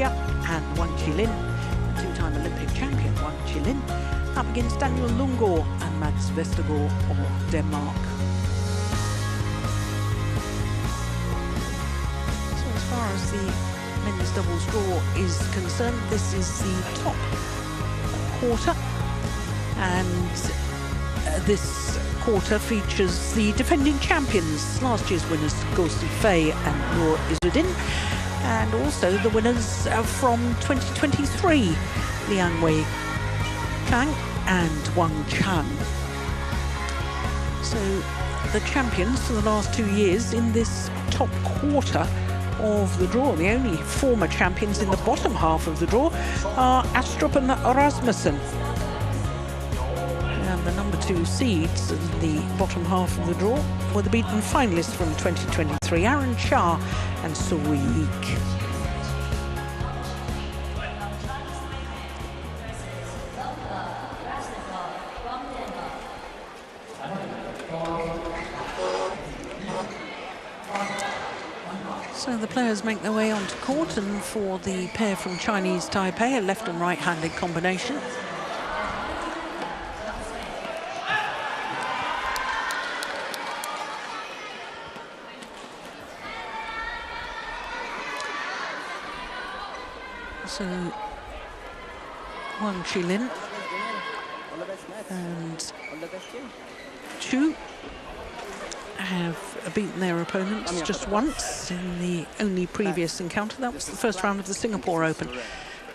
Chiu and Wang two-time Olympic champion Wang up against Daniel Lundgaard and Vestergaard of Denmark. So as far as the men's doubles draw is concerned, this is the top quarter, and this quarter features the defending champions, last year's winners Go Sifei and Nur Izzuddin, and also the winners from 2023, Liang Wei Chang and Wang Chan. So the champions for the last 2 years in this top quarter of the draw, the only former champions in the bottom half of the draw, are Astrup and Rasmussen. And the number 2 seeds in the bottom half of the draw were the beaten finalists from 2023, Aaron Cha and So Yik. So the players make their way onto court, and for the pair from Chinese Taipei, a left and right-handed combination. So Wang Qilin and Chiu have beaten their opponents just once in the only previous encounter. That was the first round of the Singapore Open.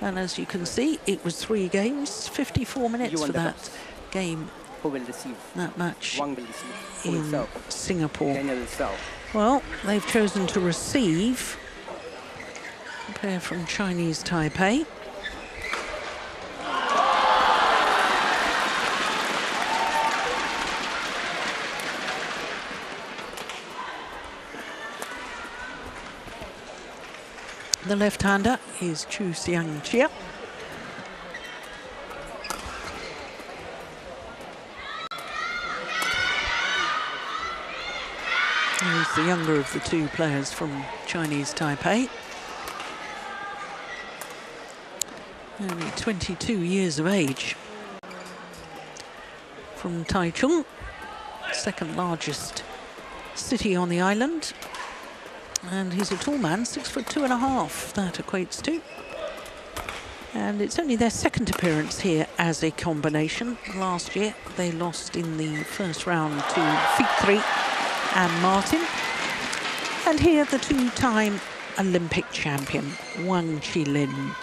And as you can see, it was 3 games, 54 minutes for that game, that match in Singapore. Well, they've chosen to receive a pair from Chinese Taipei. The left-hander is Chu Xiang Chia. He's the younger of the 2 players from Chinese Taipei. Only 22 years of age. From Taichung, second largest city on the island. And he's a tall man, 6'2½", that equates to. And it's only their second appearance here as a combination. Last year they lost in the first round to Fikri and Martin. And here the 2-time Olympic champion, Wang Qilin.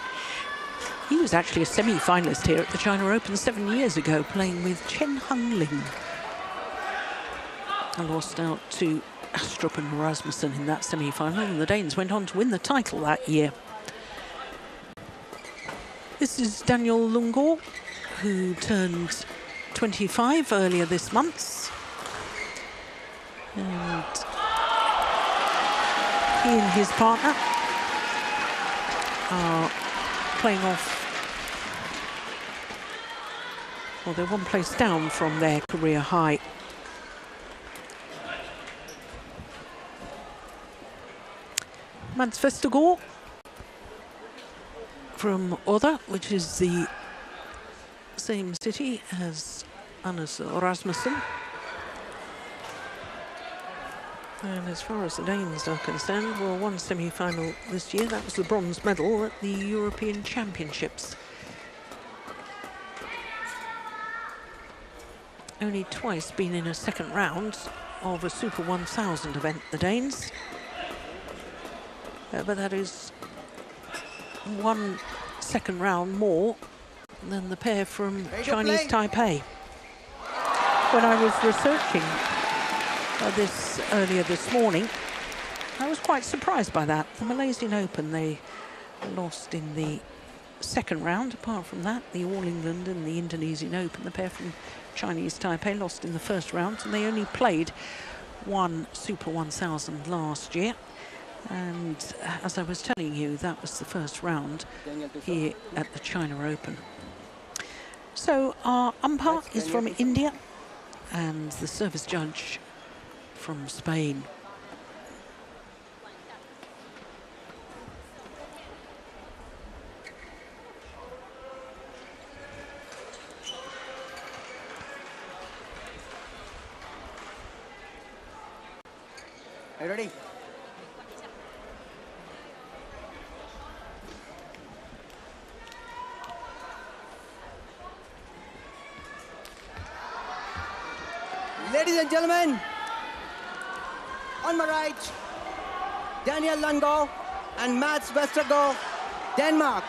He was actually a semi-finalist here at the China Open 7 years ago, playing with Chen Hengling. And lost out to Astrup and Rasmussen in that semi-final, and the Danes went on to win the title that year. This is Daniel Lundgaard, who turned 25 earlier this month. And he and his partner are playing off, well, they're 1 place down from their career high. Vestergaard from Odda, which is the same city as Anders Rasmussen. And as far as the Danes are concerned, well, 1 semi-final this year. That was the bronze medal at the European Championships. Only twice been in a second round of a Super 1000 event, the Danes. But that is 1 second round more than the pair from Chinese Taipei. When I was researching this earlier this morning, I was quite surprised by that. The Malaysian Open, they lost in the second round. Apart from that, the All England and the Indonesian Open, the pair from Chinese Taipei lost in the first round, and they only played 1 Super 1000 last year. And as I was telling you, that was the first round here at the China Open. So our umpire is from India and the service judge from Spain. You ready? Ladies and gentlemen, on my right, Daniel Lundgaard and Mats Vestergaard, Denmark.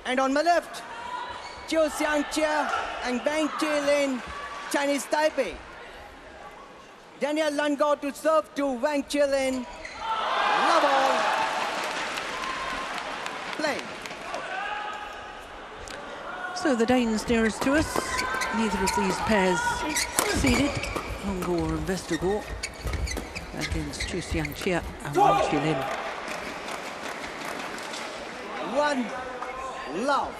And on my left, Chiu and Wang, Chinese Taipei. Daniel Lundgaard to serve to Wang. Love all. Play. So the Danes nearest to us, neither of these pairs seeded. Lundgaard and Vestergaard against Chiu and Wang. One love.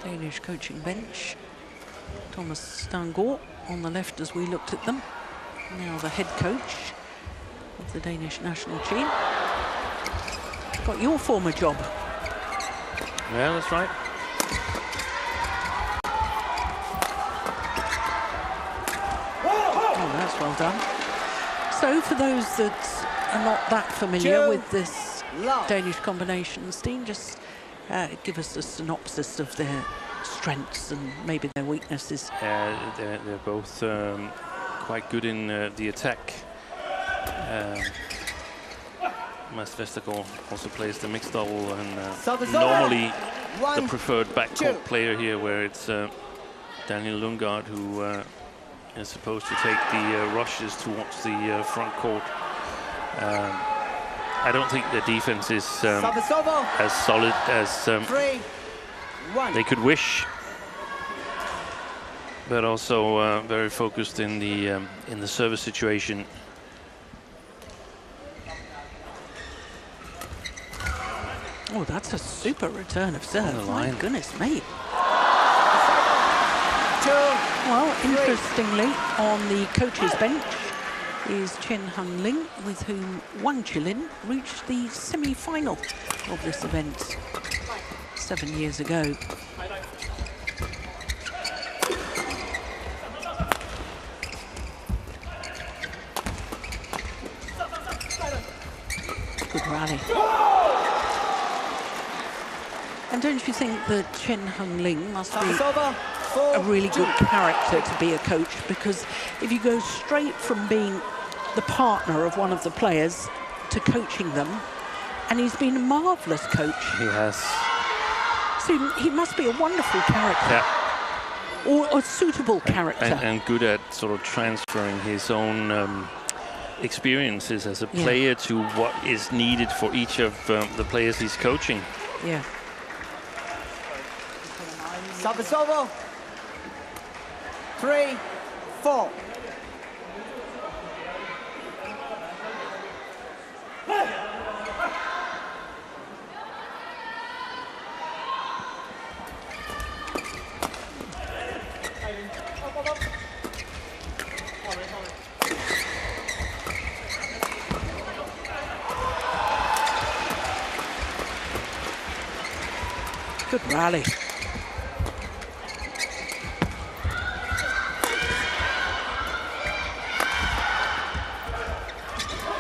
Danish coaching bench. Thomas Stangård on the left as we looked at them. Now the head coach of the Danish national team. Got your former job. Yeah, that's right. Oh, that's well done. So for those that are not that familiar with this Danish combination, Steen, just give us a synopsis of their strengths and maybe their weaknesses. They're both quite good in the attack. Mats Vestergaard also plays the mixed double, and normally the preferred backcourt player here, where it's Daniel Lundgaard who is supposed to take the rushes towards the front court. I don't think the defense is as solid as they could wish, but also very focused in the service situation. Oh, that's a super return of serve. My goodness me. Well, interestingly, on the coach's bench is Chen Hung-ling, with whom Wang Chilin reached the semi-final of this event 7 years ago. Good rally. And don't you think that Chen Hung-ling must be a really good character to be a coach? Because if you go straight from being the partner of one of the players to coaching them, and he's been a marvellous coach. He has. So he must be a wonderful character. Yeah. Or a suitable character. And good at sort of transferring his own experiences as a player to what is needed for each of the players he's coaching. Yeah. Service over. 3, 4. Good rally.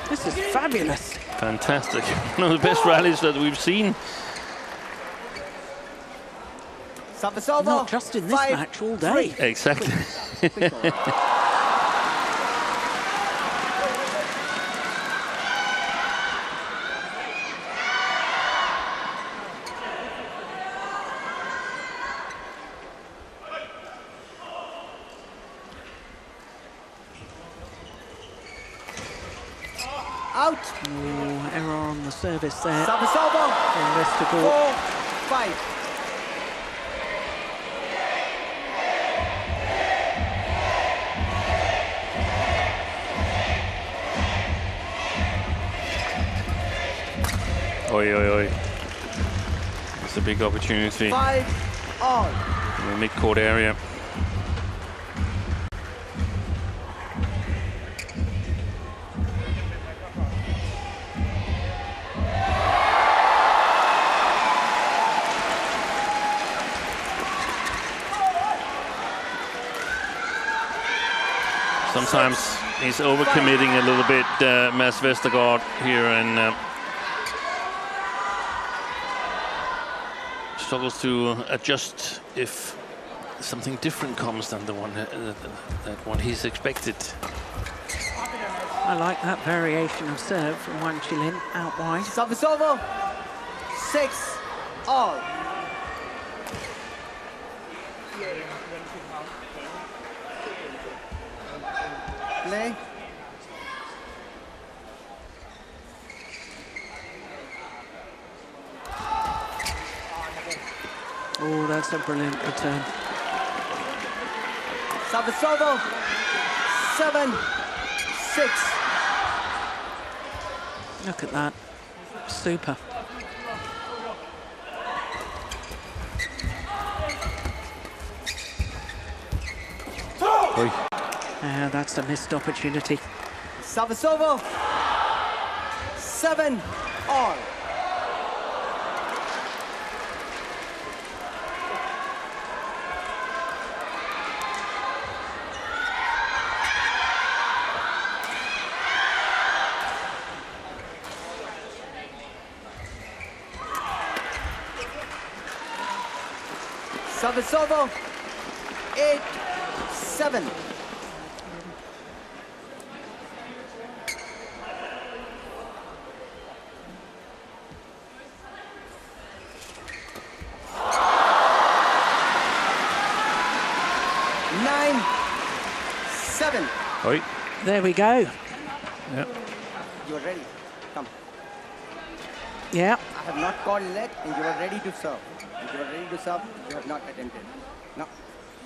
This is fabulous. Fantastic. One of the best rallies that we've seen. Not just in this match, all day. Exactly. Out. Oh, error on the service there. Service over. Vestergaard. 4, 5. Oi, oi, oi. It's a big opportunity. 5 all. In the mid-court area. Sometimes he's overcommitting a little bit, Mads Vestergaard here, and struggles to adjust if something different comes than the one that he's expected. I like that variation of serve from Wang Qilin out wide. Service over. 6 all. Play. Oh, that's a brilliant return. Service over. 7 6. Look at that. Super. That's a missed opportunity. Service over. 7 all. Service over. 8 7. Oi. There we go. Yeah. You're ready. Come. Yeah. I have not called let, and you are ready to serve. If you are ready to serve, you have not attempted. No.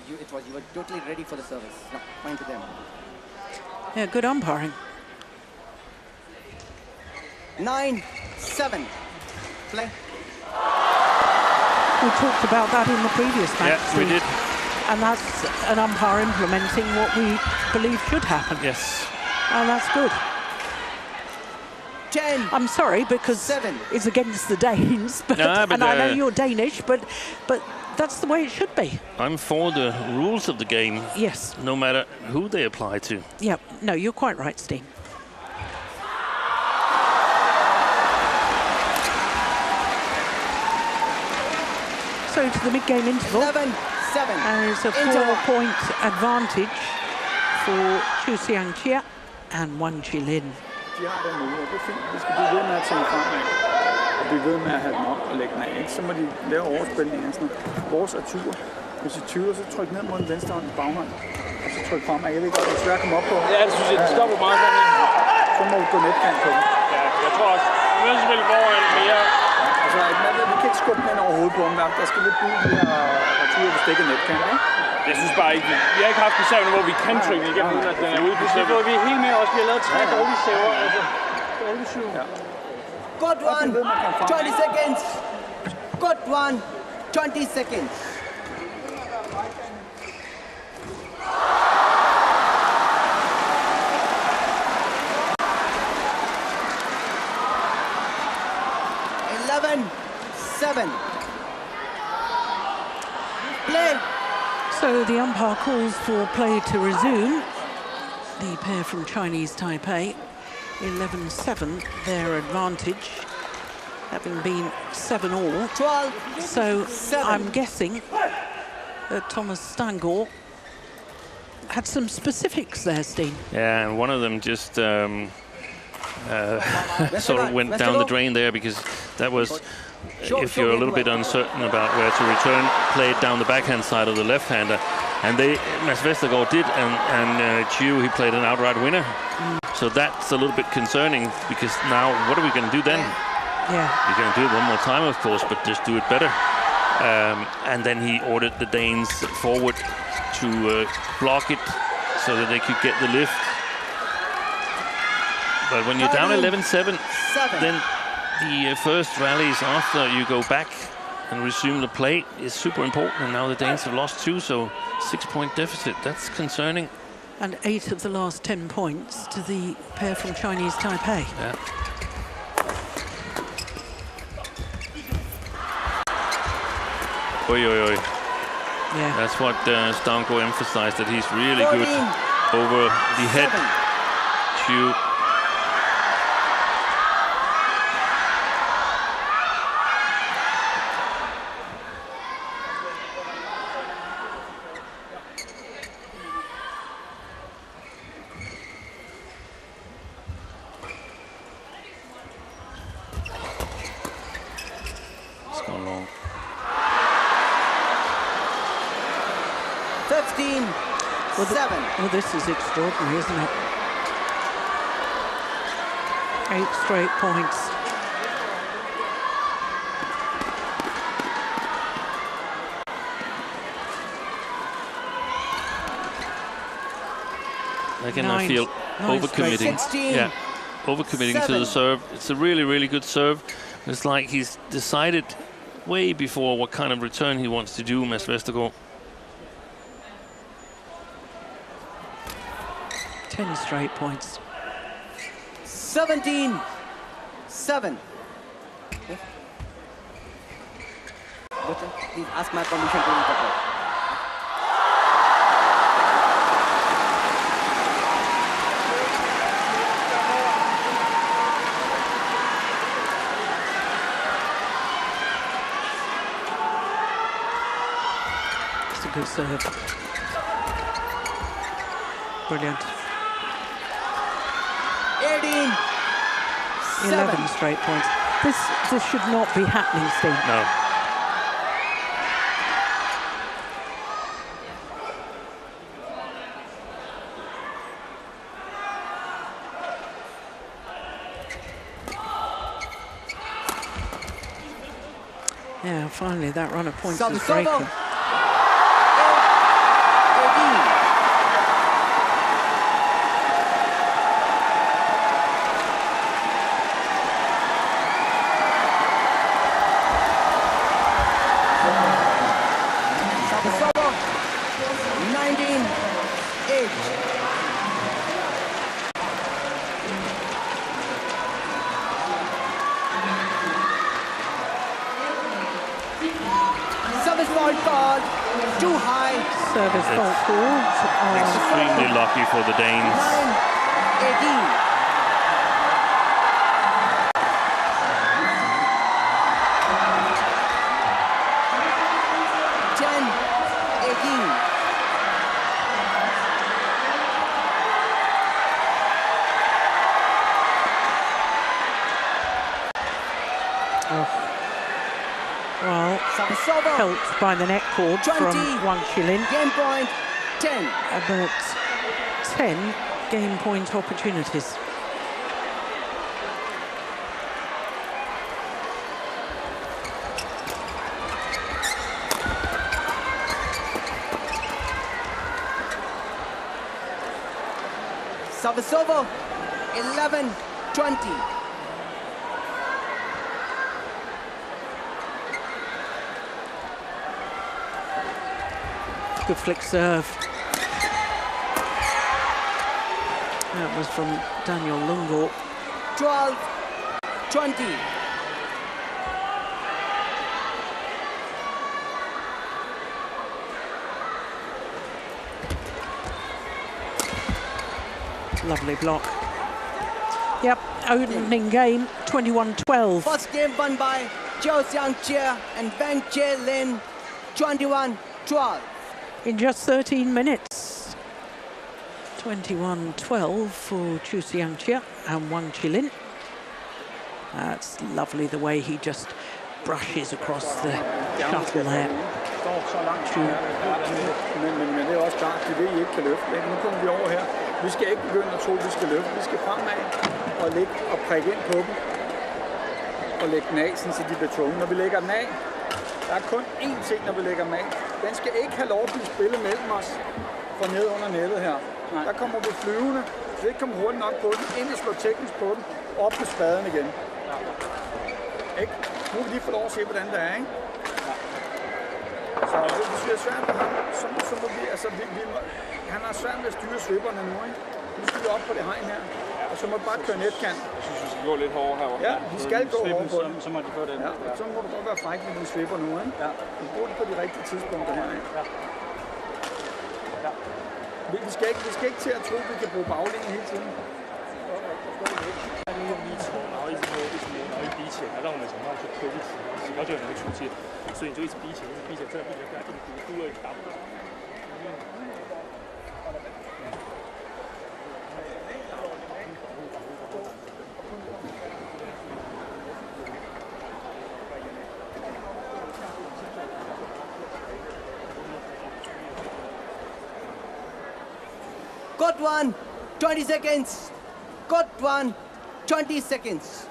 You were totally ready for the service. No, point to them. Yeah, good umpiring. 9 7. Play. We talked about that in the previous match. Yeah, we did. And that's an umpire implementing what we believe should happen. Yes. And that's good. 10. I'm sorry, because 7. it's against the Danes, but, No, but and I know you're Danish, but that's the way it should be. I'm for the rules of the game. Yes. No matter who they apply to. Yeah, no, you're quite right, Steen. So to the mid-game interval. 11 7. And it's a 4-point advantage for Chiu and Wang Qilin. De har den mulighed, det er fint. Vi skal blive ved med at tænke fremad. Og blive ved med at have den op og lægge den af. Ikke? Så må de lave overspilninger. Sådan vores er tur. Hvis I tyver, så tryk ned mod den venstre hånd i baghånd. Og så tryk fremad. Jeg ved ikke, om det er svært at komme op på. Ja, det synes jeg, det stopper meget sådan. Så må du gå netkant på dem. Ja, jeg tror også, vi vil spille foran mere. Altså, vi kan ikke skubbe den ind over hovedet på dem. Der skal lidt blive de her returer, hvis det ikke er netkant, ikke? Jeg synes bare ikke, vi har ikke haft en serve, hvor vi kan trykke den igennem, at den er ude på serve. Vi er helt med også. Vi har lavet 3 dårlige server. Altså, alle 7. Ja. Good one. 20 seconds. Good one. 20 seconds. Play. So the umpire calls for play to resume. The pair from Chinese Taipei, 11-7, their advantage, having been 7-all. 12. So 7. I'm guessing that Thomas Stangor had some specifics there, Steen. Yeah, and one of them just sort of went down the drain there, because that was, if you're a little bit uncertain about where to return, play it down the backhand side of the left-hander. And Mads Vestergaard did, and Chiu, he played an outright winner. So that's a little bit concerning, because now what are we going to do then? Yeah. You're going to do it one more time, of course, but just do it better. And then he ordered the Danes forward to block it so that they could get the lift. But when you're down 11-7, then the first rallies after you go back and resume the play is super important. And now the Danes have lost 2, so 6-point deficit. That's concerning. And 8 of the last 10 points to the pair from Chinese Taipei. Yeah. Oi, oi, oi. Yeah. That's what Stanko emphasized, that he's really good over the head. Chiu. It's gone long. 15-7. Well, this is extraordinary, isn't it? 8 straight points. Again, I feel overcommitting. Yeah, overcommitting to the serve. It's a really, really good serve. It's like he's decided way before what kind of return he wants to do, Vestergaard. 10 straight points. 17-7. Please ask my permission to interpret. It's a good serve. Brilliant. 11 straight points. This should not be happening, Steve. No. Yeah, finally that run of points is breaking. Too high. Service fault called. Extremely lucky for the Danes. 9-18. Well, helped by the net cord from Wang. Game point 10. About 10 game point opportunities. Service over. 11-20. Good flick serve. That was from Daniel Lundgaard. 12-20. Lovely block. Yep, opening game, 21-12. First game won by Chiu and Wang 21-12. In just 13 minutes. 21-12 for Chiu and Wang. That's lovely the way he just brushes across the shuttle there. Men det er også klart, de ved, I ikke kan løfte. Nu kommer vi over her. Vi skal ikke begynde at tro, at vi skal løfte. Vi skal fremad og lægge og prikke ind på dem. Og lægge den af, så de bliver tunge. Når vi lægger den af, der er kun én ting, når vi lægger den af. Den skal ikke have lov til at spille mellem os fra ned under nettet her. Der kommer vi flyvende. Hvis vi ikke kommer hurtigt nok på den, ind og slår teknisk på den, op med spaden igen. Ikke? Nu kan vi lige få lov at se, hvordan det er, ikke? Så hvis vi er svært på ham, så må vi, altså han har svært ved at styre svipperne nu, ikke? Nu skal vi op på det hegn her, og så må vi bare køre netkant. Jeg synes, vi skal gå lidt hårdere herovre. Ja, vi skal gå hårdere på den. Så må de få den. Ja, så må du godt være fræk med dine svipper nu, ikke? Ja. Du bruger det på de rigtige tidspunkter her, ikke? Ja. Ja. Vi skal ikke til at tro, at vi kan bruge baglinjen hele tiden. 然后一直摸，一直摸，然后一逼起来，让我们想办法去推一直，然后就很容易出界，所以你就一直逼起来，一直逼起来，真的逼起来，不然一直嘟了打不到。Got one, 20 seconds. Got one, 20 seconds.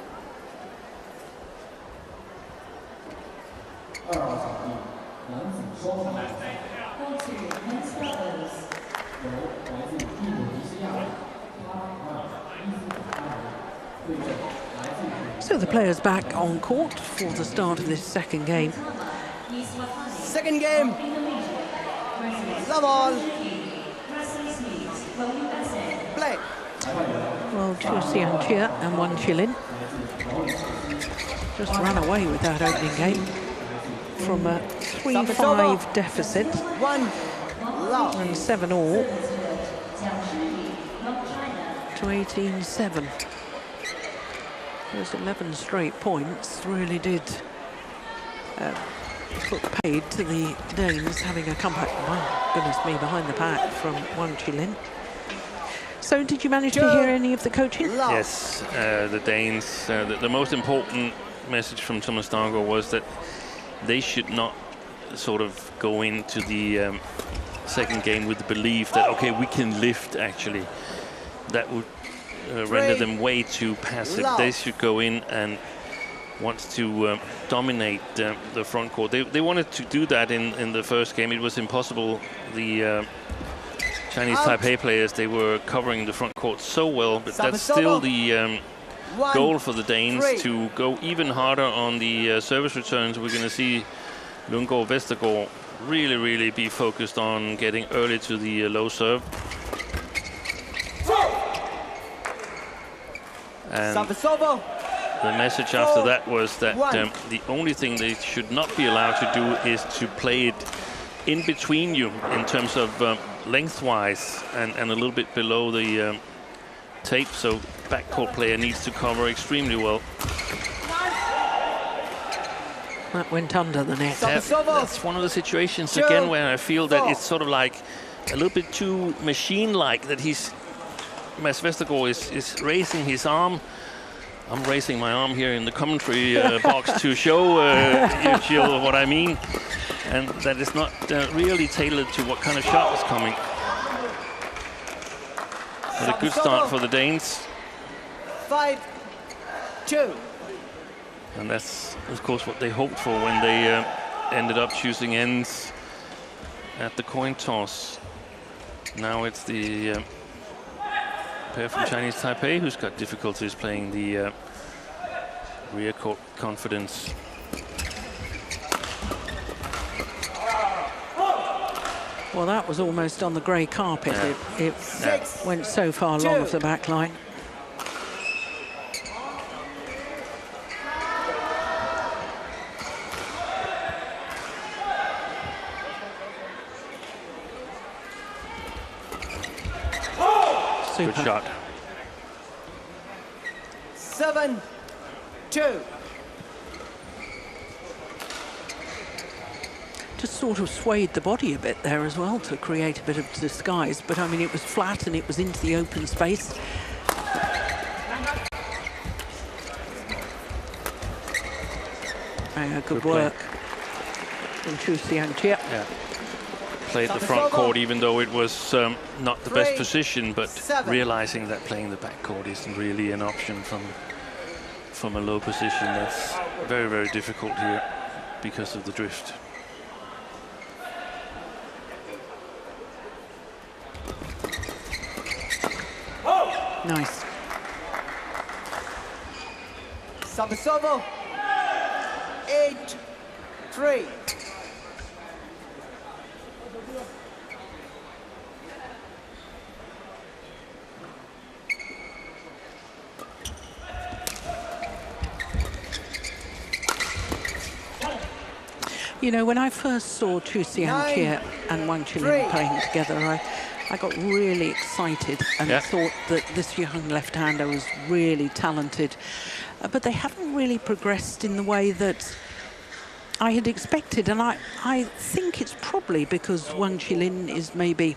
So the players back on court for the start of this second game. Second game. Love all. Play. Well, Chiu and Wang just ran away with that opening game from a 3-5 deficit One love. and 7-all to 18-7. Those 11 straight points really did put paid to the Danes, having a comeback, my goodness me, behind the pack from Wang Qilin. So did you manage to hear any of the coaching? Yes, the Danes, the most important message from Thomas Lundgaard was that they should not sort of go into the second game with the belief that, okay, we can lift actually. That would render them way too passive. They should go in and want to dominate the front court. They wanted to do that in the first game. It was impossible. The Chinese Taipei players, they were covering the front court so well, but that's still the goal for the Danes, to go even harder on the service returns. We're going to see Lundgaard, Vestergaard really be focused on getting early to the low serve. And the message after that was that the only thing they should not be allowed to do is to play it in between you in terms of lengthwise and a little bit below the tape. So backcourt player needs to cover extremely well. That went under the net. That's one of the situations again where I feel that it's sort of like a little bit too machine-like, that Mads Vestergaard is raising his arm. I'm raising my arm here in the commentary box to show you what I mean. And that is not really tailored to what kind of shot is coming. But a good start for the Danes. 5-2. And that's, of course, what they hoped for when they ended up choosing ends at the coin toss. Now it's the pair from Chinese Taipei who's got difficulties playing the rear court confidence. Well, that was almost on the grey carpet. It went so far long of the back line. Super. Good shot. 7-2. Just sort of swayed the body a bit there as well to create a bit of disguise. But I mean, it was flat and it was into the open space. Good work from Chiu. Yeah. Played the front court even though it was not the best position, but realizing that playing the back court isn't really an option from a low position. That's very difficult here because of the drift. Nice. Sabasovo. 8-3. You know, when I first saw Chiu and Wang Qilin playing together, I got really excited and thought that this young left-hander was really talented. But they haven't really progressed in the way that I had expected. And I think it's probably because Wang Qilin is maybe,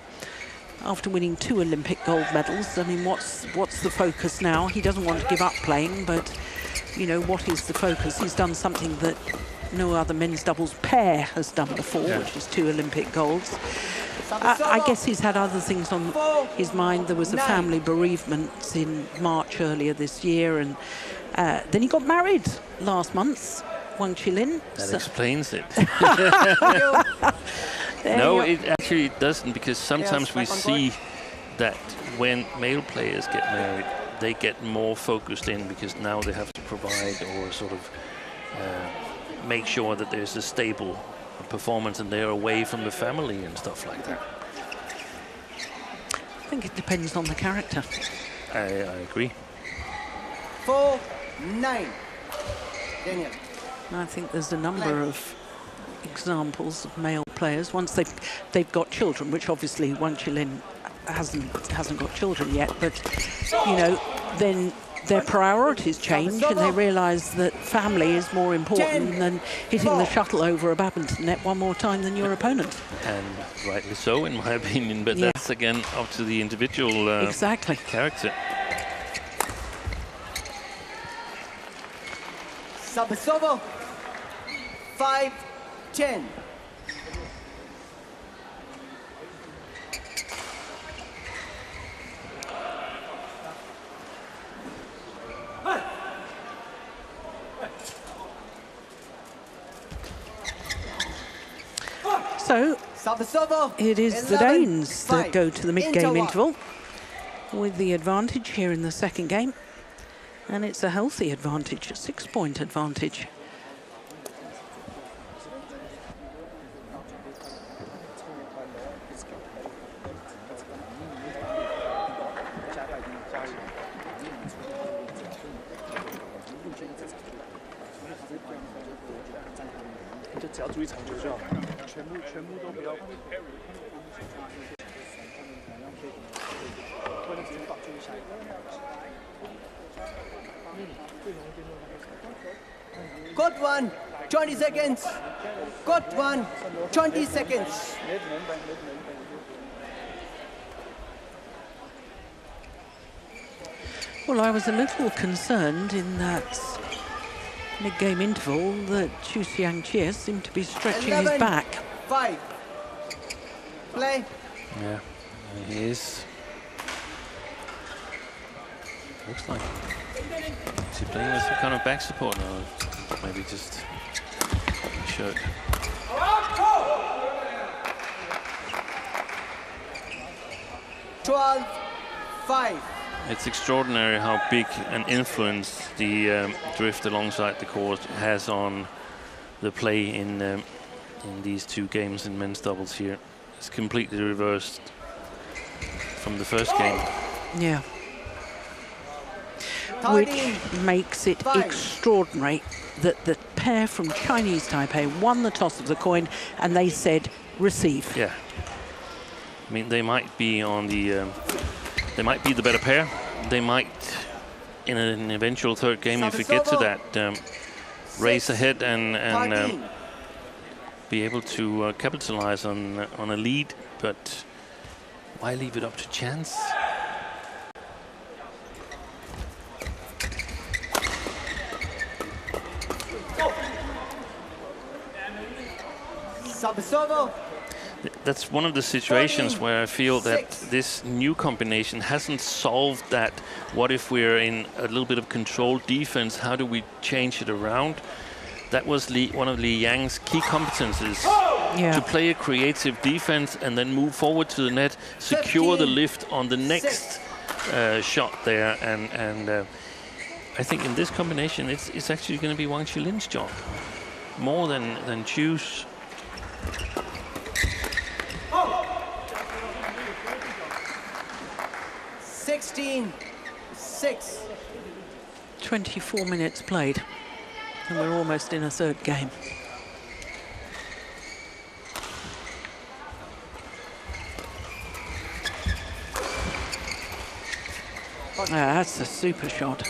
after winning 2 Olympic gold medals, I mean, what's the focus now? He doesn't want to give up playing, but, you know, what is the focus? He's done something that no other men's doubles pair has done before, which is 2 Olympic golds. I guess he's had other things on his mind. There was a family bereavement in March earlier this year, and then he got married last month, Wang Qilin. That explains it. No, it actually doesn't, because sometimes we see that when male players get married, they get more focused in because now they have to provide or sort of make sure that there's a stable performance and they're away from the family and stuff like that. I think it depends on the character. I agree. 4-9. Daniel. I think there's a number of examples of male players once they've got children, which obviously Wang Qilin hasn't got children yet, but you know, then their priorities change and they realise that family is more important than hitting the shuttle over a badminton net one more time than your opponent. And rightly so, in my opinion, but that's again up to the individual character. Sabasovo, 5-10. So it is the Danes that go to the mid-game interval with the advantage here in the second game. And it's a healthy advantage, a 6-point advantage. Got one, 20 seconds. Got one, 20 seconds. Well, I was a little concerned in that mid-game interval that Chiu seemed to be stretching his back. 5. Play. Yeah, he is. Looks like. Is he playing with some kind of back support or maybe just a shirt? 12-5. It's extraordinary how big an influence the drift alongside the court has on the play in these 2 games in men's doubles here. It's completely reversed from the first game. Yeah. Which makes it extraordinary that the pair from Chinese Taipei won the toss of the coin and they said receive. Yeah. I mean, they might be on the they might be the better pair. They might, in an eventual third game, if we get to that, race ahead and be able to capitalize on a lead. But why leave it up to chance? That's one of the situations where I feel that this new combination hasn't solved that. What if we're in a little bit of controlled defense? How do we change it around? That was one of Li Yang's key competences, to play a creative defense and then move forward to the net, secure the lift on the next shot there. And I think in this combination, it's actually going to be Wang Qilin's job more than Chiu's. 16-6. 24 minutes played, and we're almost in a third game. That's a super shot.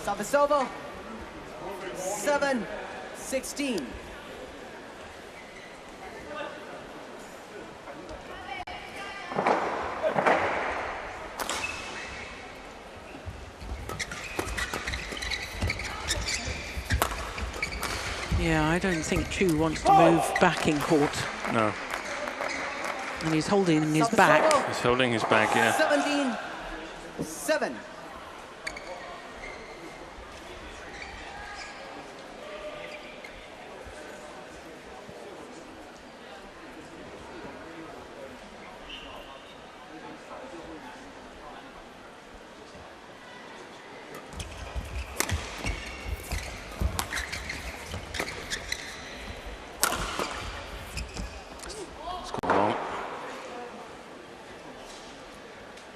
Service over. 7-16. Yeah, I don't think Chiu wants to move back in court. No. And he's holding his back. He's holding his back, yeah. 17-7.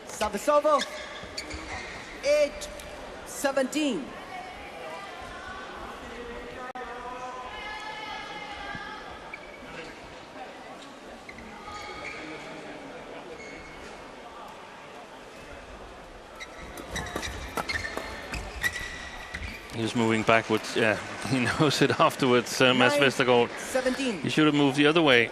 Service over. 8-17. He was moving backwards, yeah. He knows it afterwards, Mads Vestergaard. 17. He should have moved the other way.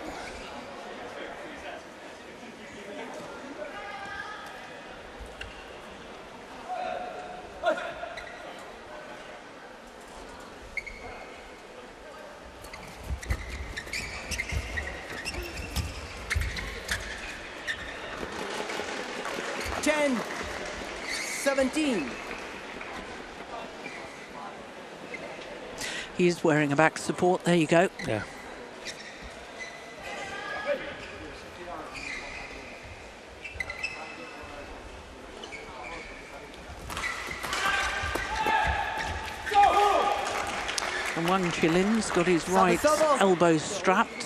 He's wearing a back support. There you go. Yeah. And Wang Chilin's got his right elbow strapped.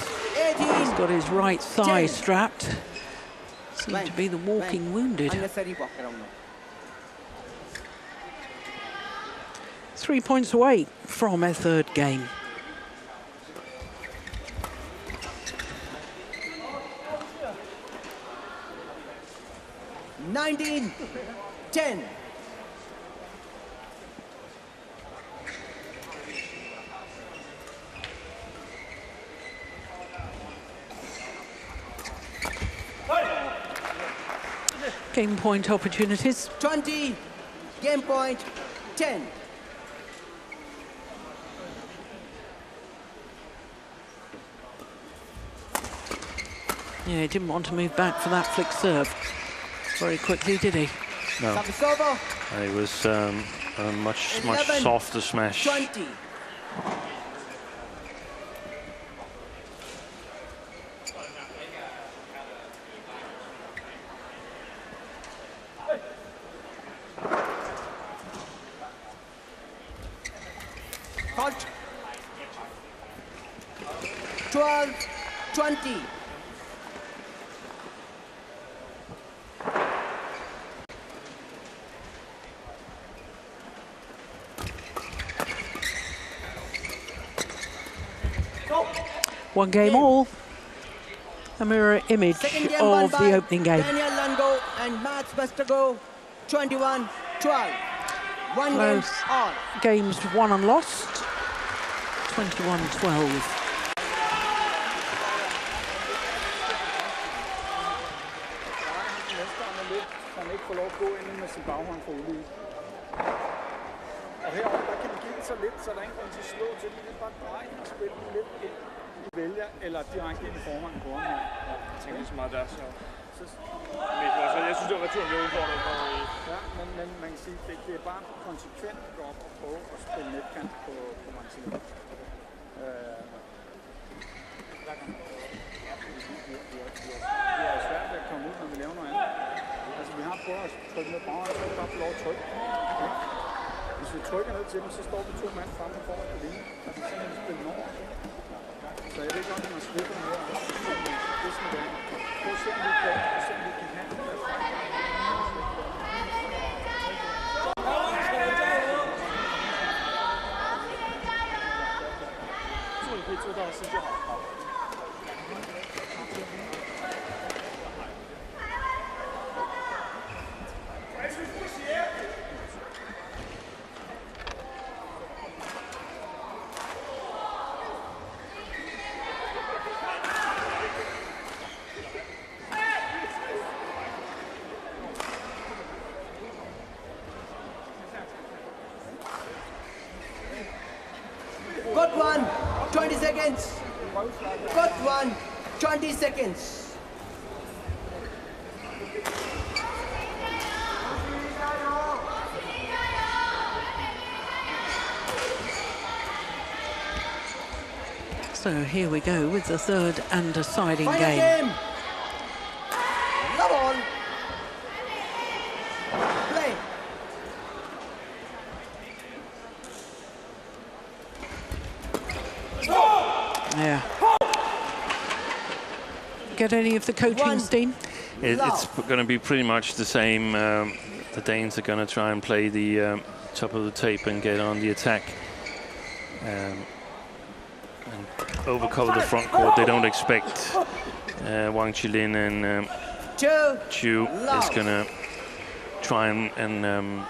He's got his right thigh strapped. Seems to be the walking wounded. 3 points away from a third game. $19-10. Game point opportunities. 20, game point 10. Yeah, he didn't want to move back for that flick serve very quickly, did he? No. It was a much softer smash. 20. Fault. 12-20. One game all. A mirror image of the opening game. Daniel Lundgaard and Mads Vestergaard, 21-12. One game all. Games won and lost. 21-12. Han ikke får lov at gå ind med sin baghånd for udlige. Og herovre, der kan de give sig lidt, så der er ingen grund til at slå til. De kan bare dreje og spille dem lidt ind. De vælger, eller direkte ind i formanden på ham her. Jeg tænker lige så meget der, så... Jeg synes, det var returen, vi var udfordret på. Ja, men man kan sige, det er bare konsekvent at gå op og prøve at spille netkant på Martin. Det er svært at komme ud, når vi laver noget andet. Altså, vi har prøvet at trykke ned baghånd, så er det bare få lov at trykke. Okay? Hvis vi trykker ned til dem, så står vi 2 mand fremme og foran på linjen. Altså, så kan vi spille den over. Så jeg ved godt, at man slipper noget af det. Det er sådan, det er. Prøv at se, om vi kan, se, om vi kan have det derfra. Got one, 20 seconds. Got one, 20 seconds. So here we go with the third and deciding game. Love on. Play. Yeah. Get any of the coaching, Steen? It's going to be pretty much the same. The Danes are going to try and play the top of the tape and get on the attack. And overcover the front court. They don't expect Wang Qilin and Chiu is going to try and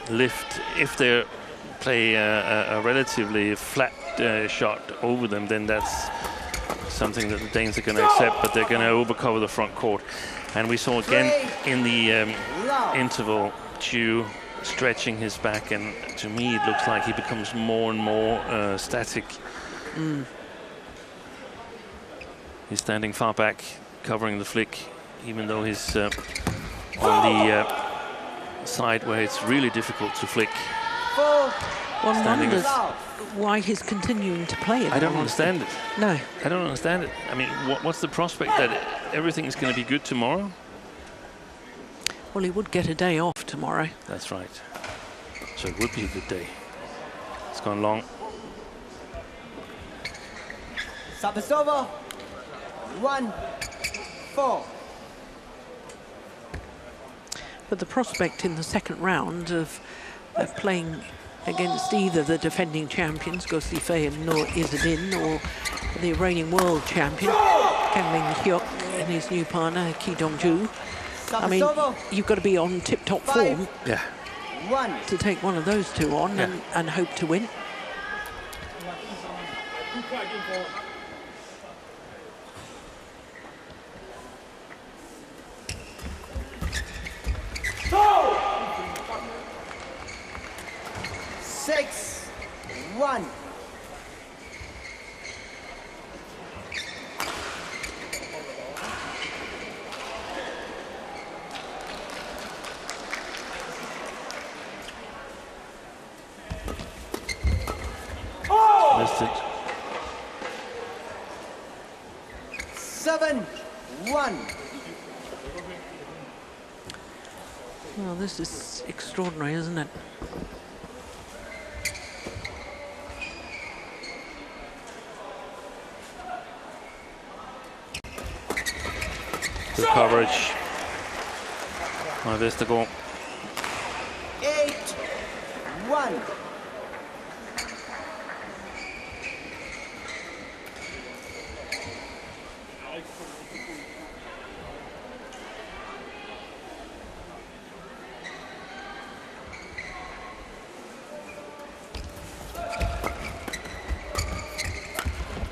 lift. If they play a relatively flat shot over them, then that's something that the Danes are going to accept, but they're going to overcover the front court. And we saw again in the interval, Chiu stretching his back, and to me it looks like he becomes more and more static. He's standing far back, covering the flick, even though he's on the side where it's really difficult to flick. One wonders why he's continuing to play it. I don't understand it. No. I don't understand it. I mean, what's the prospect that everything's going to be good tomorrow? Well, he would get a day off tomorrow. That's right. So it would be a good day. It's gone long. Service over. 1-4. But the prospect in the second round of playing against either the defending champions, Gosifei and Nur Izzadin, or the reigning world champion, Kang Ling Hyuk, and his new partner, Ki Dong-ju. I mean, you've got to be on tip-top form to take one of those two on and hope to win. Six, 1. Missed it. 7-1. Well, this is extraordinary, isn't it? Good coverage by Vestergaard. 8-1.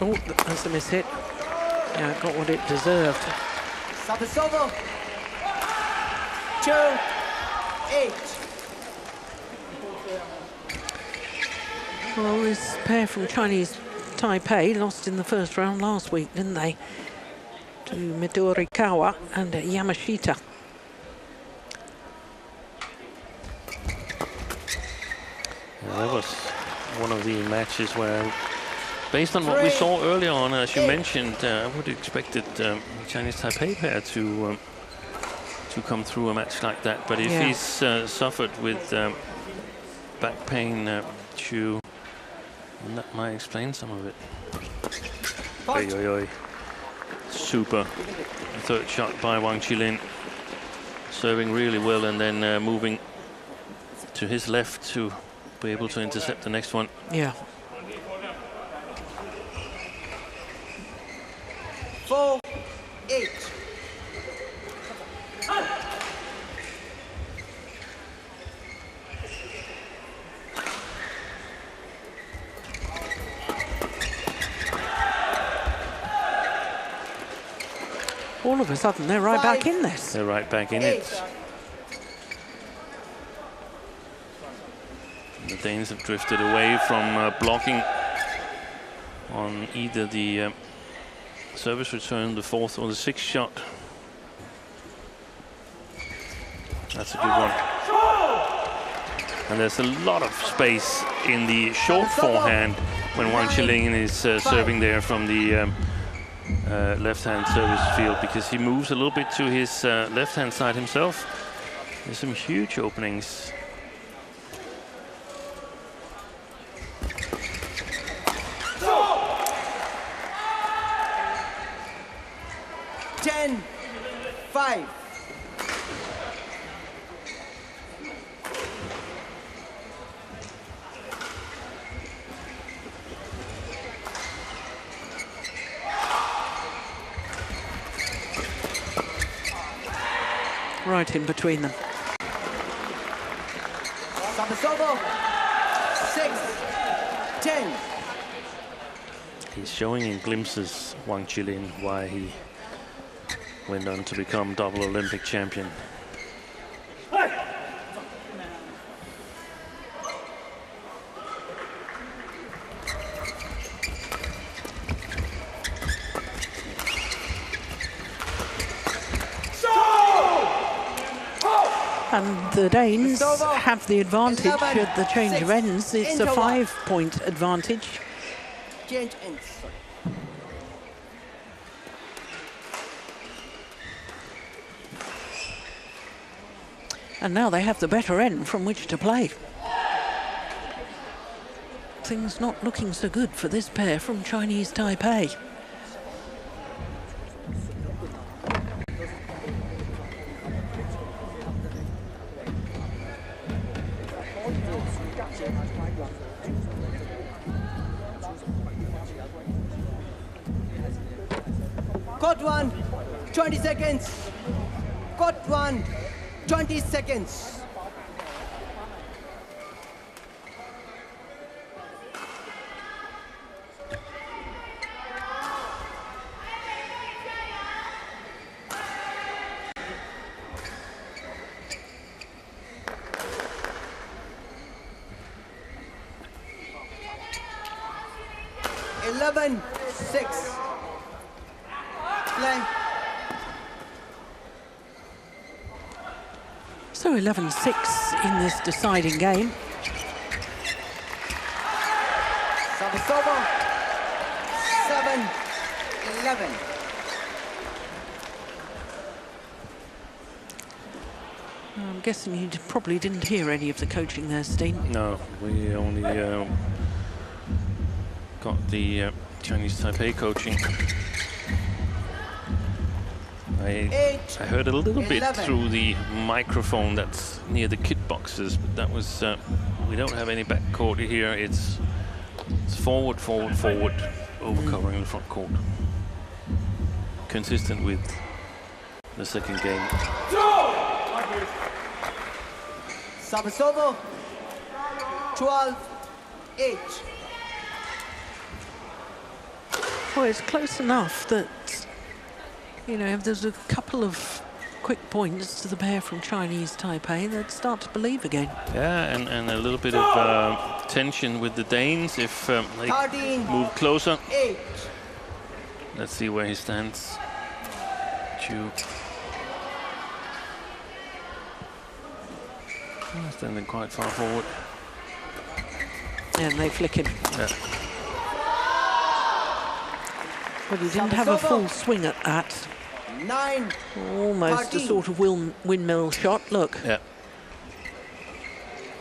Oh, that's a miss hit. Yeah, it got what it deserved. Service over. 2-8. Well, this pair from Chinese Taipei lost in the first round last week, didn't they? To Midorikawa and Yamashita. Yeah, that was one of the matches where, based on what we saw earlier on, as you mentioned, I would have expected the Chinese Taipei pair to come through a match like that. But if he's suffered with back pain, Chiu, that might explain some of it. Oi, oi, oi. Super third shot by Wang Qilin, serving really well and then moving to his left to be able to intercept the next one. Yeah. 4-8. All of a sudden, they're right back in this. They're right back in it. The Danes have drifted away from blocking on either the service return, the 4th or the 6th shot. That's a good one. And there's a lot of space in the short forehand when Wang Chiling is serving there from the left-hand service field, because he moves a little bit to his left-hand side himself. There's some huge openings. Five. Right in between them. Sabasovo. 6-10. He's showing in glimpses, Wang Chiling, why he went on to become double Olympic champion. And the Danes have the advantage at the change of ends. It's a 5-point advantage. Change ends. And now they have the better end from which to play. Things not looking so good for this pair from Chinese Taipei. Court 1, 20 seconds. Court 1, 20 seconds. Eleven, 6. Play. So 11-6 in this deciding game. Service over. 7-11. I'm guessing you probably didn't hear any of the coaching there, Steen. No, we only got the Chinese Taipei coaching. I heard a little bit through the microphone that's near the kit boxes, but that was we don't have any back court here. It's forward, forward, forward, over covering the front court. Consistent with the second game. Service over. 12-8. Well, it's close enough that, you know, if there's a couple of quick points to the pair from Chinese Taipei, they'd start to believe again. Yeah, and a little bit of tension with the Danes if they move closer. 8. Let's see where he stands. Chiu. Standing quite far forward. And they flick him. Yeah. But he didn't have a full swing at that. 9. Almost a sort of windmill shot, look. Yeah.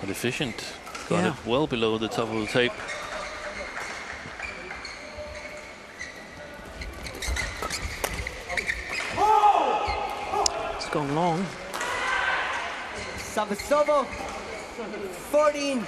But efficient. Got it well below the top of the tape. It's gone long. Service over. 14-9.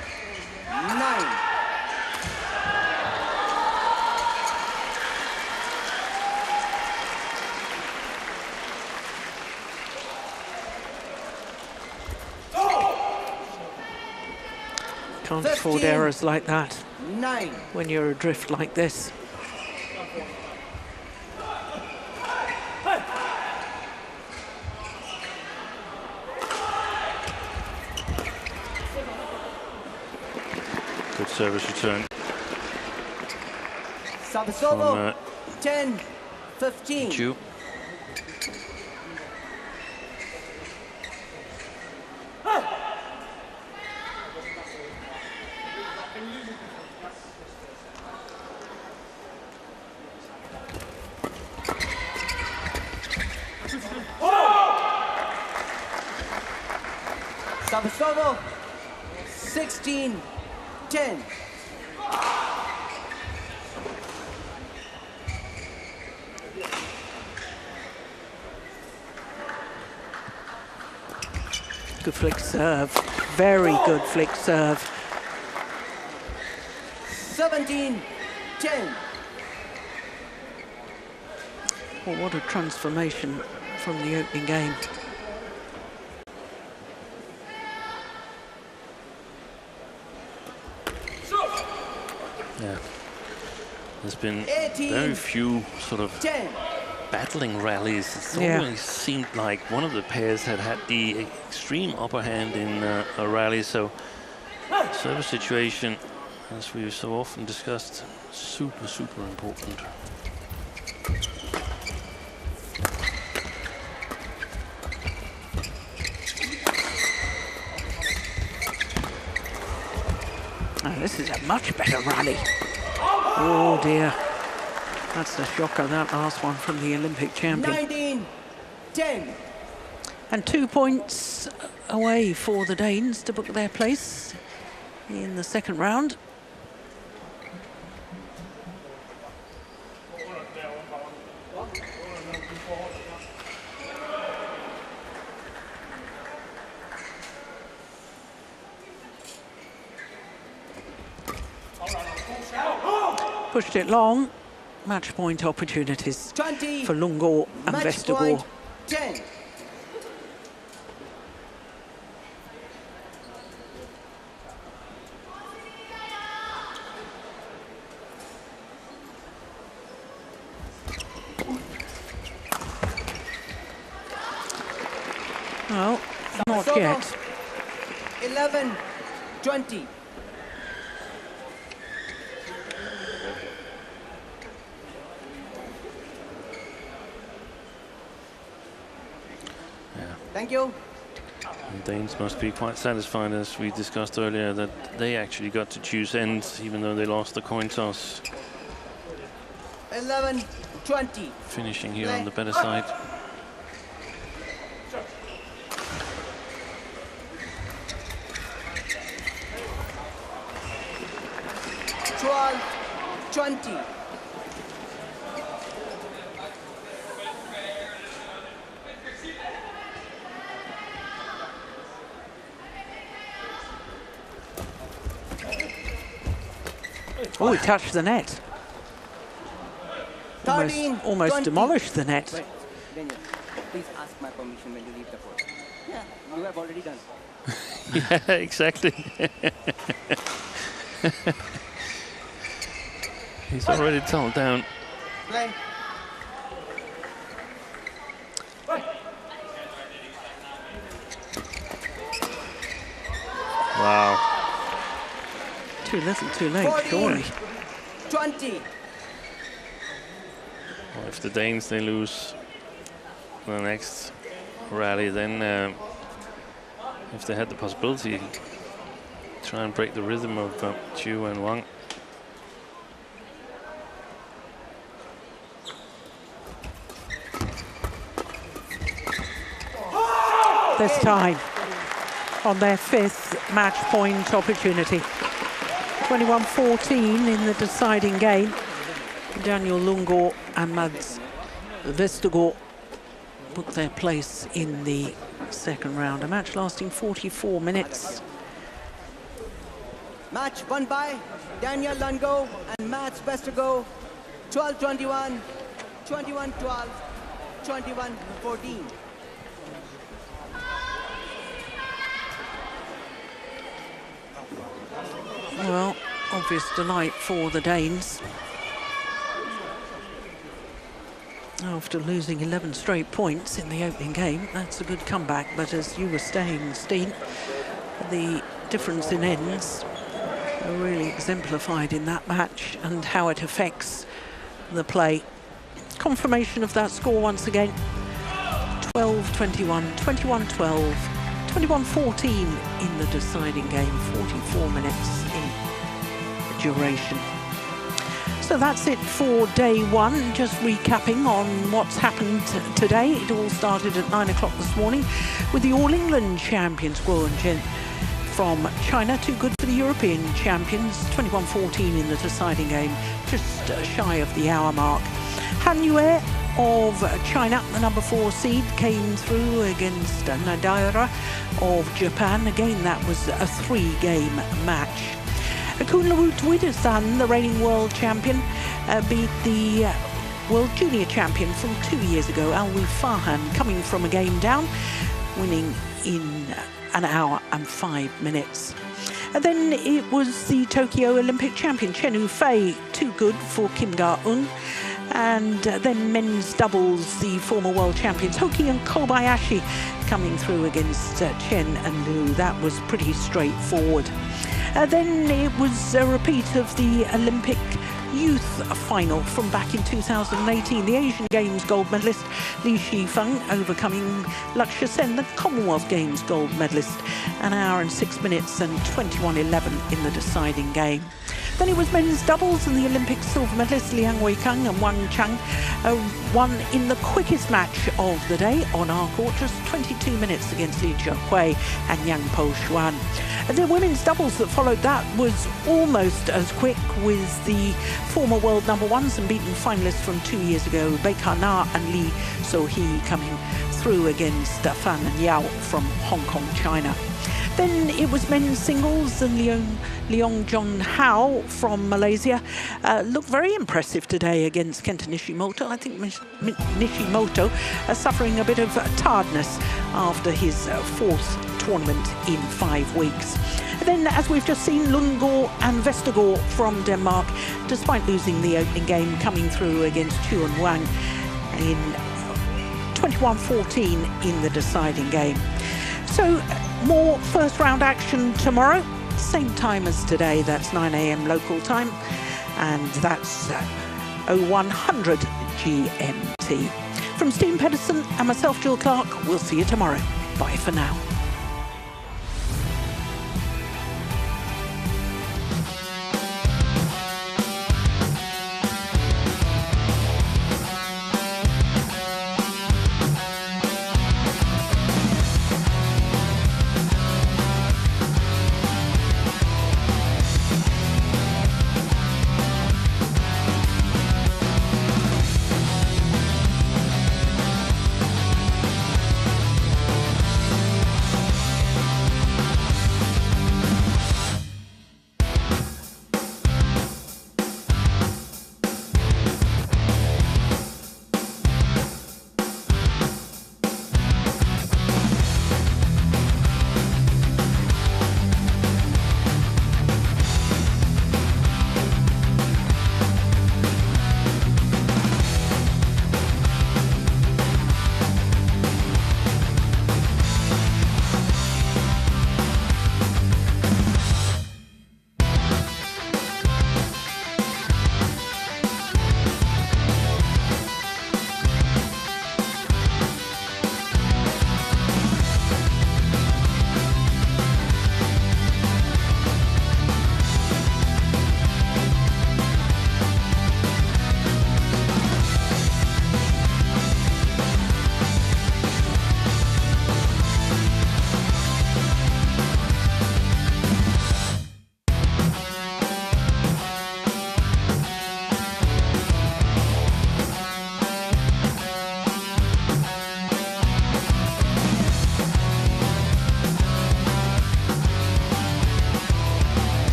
Can't afford errors like that 9. when you're adrift like this. Good service return. Service over. 10-15. Chiu. Service over. 16-10. Good flick serve. Very good flick serve. 17-10. Well, what a transformation from the opening game. Yeah, there's been very few sort of battling rallies. It's always seemed like one of the pairs had the extreme upper hand in a rally. So service situation, as we've so often discussed, super, super important. Oh, this is a much better rally. Oh dear. That's a shocker, that last one from the Olympic champion. 19-10. And 2 points away for the Danes to book their place in the second round. Pushed it long. Match point opportunities 20, for Lundgaard and Vestergaard. 10. Well, not yet. 11-20. Thank you. And Danes must be quite satisfied, as we discussed earlier, that they actually got to choose ends, even though they lost the coin toss. 11-20. Finishing here on the better side. $12-20. Oh, he touched the net. Almost demolished the net. Wait, Daniel, please ask my permission when you leave the court. Yeah, you have already done. Yeah, exactly. He's already toned down. Play. Wow. Too little, too late, surely. 20. Well, if the Danes, they lose the next rally, then if they had the possibility, try and break the rhythm of Chiu and Wang. This time on their fifth match point opportunity. 21-14 in the deciding game. Daniel Lundgaard and Mads Vestergaard booked their place in the second round. A match lasting 44 minutes. Match won by Daniel Lundgaard and Mads Vestergaard. 12-21, 21-12, 21-14. Well, obvious delight for the Danes. After losing 11 straight points in the opening game, that's a good comeback. But as you were saying, Steen, the difference in ends really exemplified in that match and how it affects the play. Confirmation of that score once again. 12-21, 21-12, 21-14 in the deciding game, 44 minutes in duration. So that's it for day one. Just recapping on what's happened today. It all started at 9 o'clock this morning with the All England champions, Guo from China, too good for the European champions, 21-14 in the deciding game, just shy of the hour mark. Han Yue of China, the number 4 seed, came through against Nadaira of Japan. Again, that was a 3-game match. Kunlawut-Widersan, the reigning world champion, beat the world junior champion from 2 years ago, Alwi Farhan, coming from a game down, winning in an hour and 5 minutes. And then it was the Tokyo Olympic champion, Chen Yufei, too good for Kim Ga-eun. And then men's doubles, the former world champions, Hoki and Kobayashi, coming through against Chen and Liu. That was pretty straightforward. Then it was a repeat of the Olympic youth final from back in 2018. The Asian Games gold medalist Li Shifeng overcoming Lakshya Sen, the Commonwealth Games gold medalist, an hour and 6 minutes and 21-11 in the deciding game. Then it was men's doubles, and the Olympic silver medalist Liang Weikang and Wang Chang won in the quickest match of the day on our court, just 22 minutes against Li Jiahui and Yang Po Xuan. And the women's doubles that followed that was almost as quick, with the former world number ones and beaten finalists from 2 years ago, Beika Na and Li So-hee, coming through against Fan and Yao from Hong Kong, China. Then it was men's singles, and Leong Jong Hao from Malaysia looked very impressive today against Kenta Nishimoto. I think Nishimoto suffering a bit of tiredness after his 4th tournament in 5 weeks. And then, as we've just seen, Lundgaard and Vestergaard from Denmark, despite losing the opening game, coming through against Chiu and Wang in 21-14 in the deciding game. So more first round action tomorrow, same time as today. That's 9 AM local time, and that's 0100 GMT. From Steve Pedersen and myself, Jill Clark, we'll see you tomorrow. Bye for now.